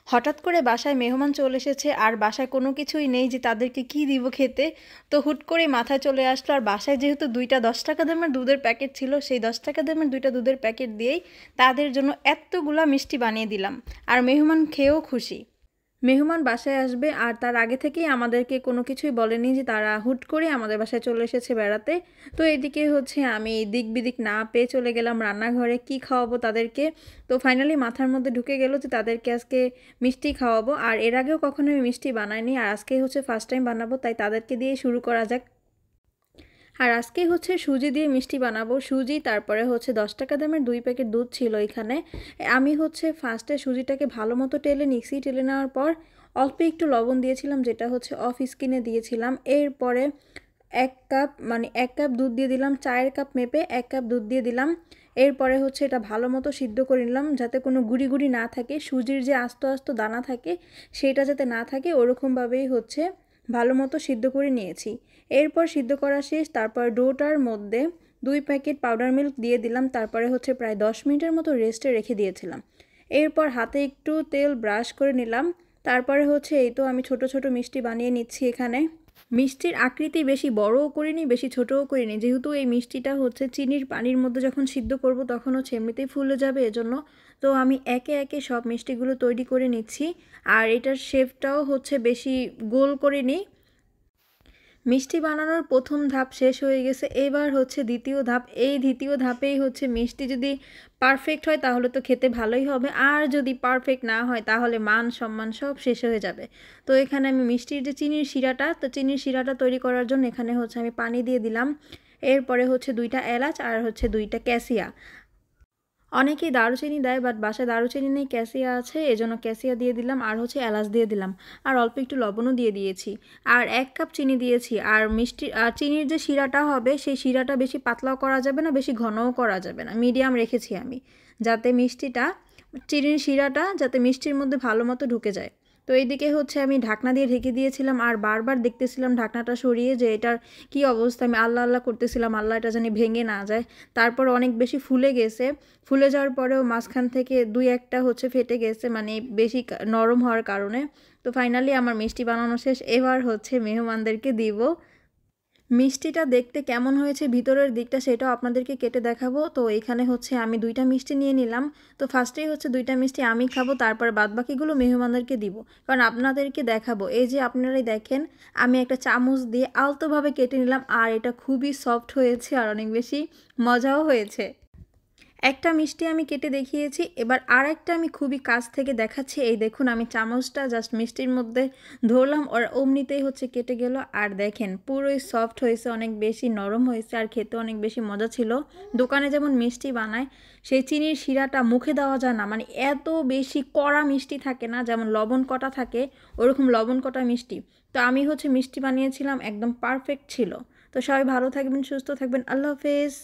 হঠাৎ করে বাসায় মেহমান চলে এসেছে আর বাসায় কোনো কিছুই নেই যে তাদেরকে কি দিব খেতে। তো হুট করেই মাথায় চলে আসলো, আর বাসায় যেহেতু ২টা ১০ টাকা দামের দুধের প্যাকেট ছিল, সেই ১০ টাকা দামের ২টা দুধের প্যাকেট দিয়েই তাদের জন্য এতগুলা মিষ্টি বানিয়ে দিলাম। আর মেহমান খেয়েও খুশি। মেহমান বাসায় আসবে আর তার আগে থেকেই আমাদেরকে কোনো কিছুই বলেনি যে তারা হুট করে আমাদের বাসায় চলে এসেছে বেড়াতে। তো এদিকে হচ্ছে আমি দিক বিদিক না পেয়ে চলে গেলাম রান্নাঘরে, কি খাওয়াবো তাদেরকে। তো ফাইনালি মাথার মধ্যে ঢুকে গেল যে তাদেরকে আজকে মিষ্টি খাওয়াবো। আর এর আগেও কখনো আমি মিষ্টি বানাইনি, আর আজকে হচ্ছে ফার্স্ট টাইম বানাবো, তাই তাদেরকে দিয়ে শুরু করা যাক। আর আজকে হচ্ছে সুজি দিয়ে মিষ্টি বানাবো। সুজি, তারপরে হচ্ছে ১০ টাকা দামের ২ প্যাকেট দুধ ছিল এখানে। আমি হচ্ছে ফার্স্টে সুজিটাকে ভালো মতো টেলে নেওয়ার পর অল্প একটু লবণ দিয়েছিলাম, যেটা হচ্ছে অফ স্কিনে দিয়েছিলাম। এরপরে ১ কাপ মানে ১ কাপ দুধ দিয়ে দিলাম, চায়ের কাপ মেপে ১ কাপ দুধ দিয়ে দিলাম। এরপরে হচ্ছে এটা ভালো মতো সিদ্ধ করে নিলাম, যাতে কোনো গুঁড়ি গুঁড়ি না থাকে, সুজির যে আস্ত আস্ত দানা থাকে সেটা যাতে না থাকে, ওরকমভাবেই হচ্ছে ভালো মতো সিদ্ধ করে নিয়েছি। এরপর সিদ্ধ করা শেষ, তারপর ডোটার মধ্যে ২ প্যাকেট পাউডার মিল্ক দিয়ে দিলাম। তারপরে হচ্ছে প্রায় ১০ মিনিটের মতো রেস্টে রেখে দিয়েছিলাম। এরপর হাতে একটু তেল ব্রাশ করে নিলাম। তারপরে হচ্ছে এই তো আমি ছোট ছোট মিষ্টি বানিয়ে নিচ্ছি এখানে। মিষ্টির আকৃতি বেশি বড়ও করিনি, বেশি ছোটও করিনি, যেহেতু এই মিষ্টিটা হচ্ছে চিনির পানির মধ্যে যখন সিদ্ধ করব তখন হচ্ছে এমনিতেই ফুলে যাবে, এজন্য। তো আমি একে একে সব মিষ্টিগুলো তৈরি করে নিচ্ছি। আর এটার শেপটাও হচ্ছে বেশি গোল করিনি। মিষ্টি বানানোর প্রথম ধাপ শেষ হয়ে গেছে, এবার হচ্ছে দ্বিতীয় ধাপ। এই দ্বিতীয় ধাপেই হচ্ছে মিষ্টি যদি পারফেক্ট হয় তাহলে তো খেতে ভালোই হবে, আর যদি পারফেক্ট না হয় তাহলে মান সম্মান সব শেষ হয়ে যাবে। তো এখানে আমি মিষ্টির যে চিনির শিরাটা, তো চিনির শিরাটা তৈরি করার জন্য এখানে হচ্ছে আমি পানি দিয়ে দিলাম। এরপরে হচ্ছে ২টা এলাচ আর হচ্ছে ২টা ক্যাসিয়া। অনেকেই দারুচিনি দেয়, বাট বাসায় দারুচিনি নেই, ক্যাসিয়া আছে, এজন্য ক্যাসিয়া দিয়ে দিলাম। আর হচ্ছে এলাচ দিয়ে দিলাম, আর অল্প একটু লবণও দিয়ে দিয়েছি। আর ১ কাপ চিনি দিয়েছি। আর মিষ্টি আর চিনির যে শিরাটা হবে সেই শিরাটা বেশি পাতলাও করা যাবে না, বেশি ঘনও করা যাবে না, মিডিয়াম রেখেছি আমি, যাতে মিষ্টিটা চিনির শিরাটা যাতে মিষ্টির মধ্যে ভালো মতো ঢুকে যায়। তো এইদিকে হচ্ছে আমি ঢাকনা দিয়ে ঢেকে দিয়েছিলাম, আর বারবার দেখতেছিলাম ঢাকনাটা সরিয়ে যে এটার কি অবস্থা। আমি আল্লাহ আল্লাহ করতেছিলাম, আল্লাহ এটা জানি ভেঙে না যায়। তারপর অনেক বেশি ফুলে গেছে। ফুলে যাওয়ার পরেও মাঝখান থেকে ২-১টা হচ্ছে ফেটে গেছে, মানে বেশি নরম হওয়ার কারণে। তো ফাইনালি আমার মিষ্টি বানানো শেষ, এবার হচ্ছে মেহমানদেরকে দিব। মিষ্টিটা দেখতে কেমন হয়েছে ভিতরের দিকটা সেটাও আপনাদেরকে কেটে দেখাবো। তো এখানে হচ্ছে আমি ২টা মিষ্টি নিয়ে নিলাম। তো ফার্স্টেই হচ্ছে ২টা মিষ্টি আমি খাবো, তারপর বাদবাকিগুলো মেহমানদেরকে দিব। কারণ আপনাদেরকে দেখাবো, এই যে আপনারাই দেখেন, আমি একটা চামচ দিয়ে আলতোভাবে কেটে নিলাম, আর এটা খুবই সফট হয়েছে আর অনেক বেশি মজাও হয়েছে। একটা মিষ্টি আমি কেটে দেখিয়েছি, এবার আরেকটা আমি খুবই কাছ থেকে দেখাচ্ছি। এই দেখুন, আমি চামচটা জাস্ট মিষ্টির মধ্যে ধরলাম, আর অমনিতেই হচ্ছে কেটে গেল। আর দেখেন পুরোই সফট হয়েছে, অনেক বেশি নরম হয়েছে, আর খেতে অনেক বেশি মজা ছিল। দোকানে যেমন মিষ্টি বানায় সেই চিনির শিরাটা মুখে দেওয়া যায় না, মানে এত বেশি কড়া মিষ্টি থাকে না, যেমন লবণ কটা থাকে ওরকম লবণ কটা মিষ্টি। তো আমি হচ্ছে মিষ্টি বানিয়েছিলাম, একদম পারফেক্ট ছিল। তো সবাই ভালো থাকবেন, সুস্থ থাকবেন, আল্লাহ হাফেজ।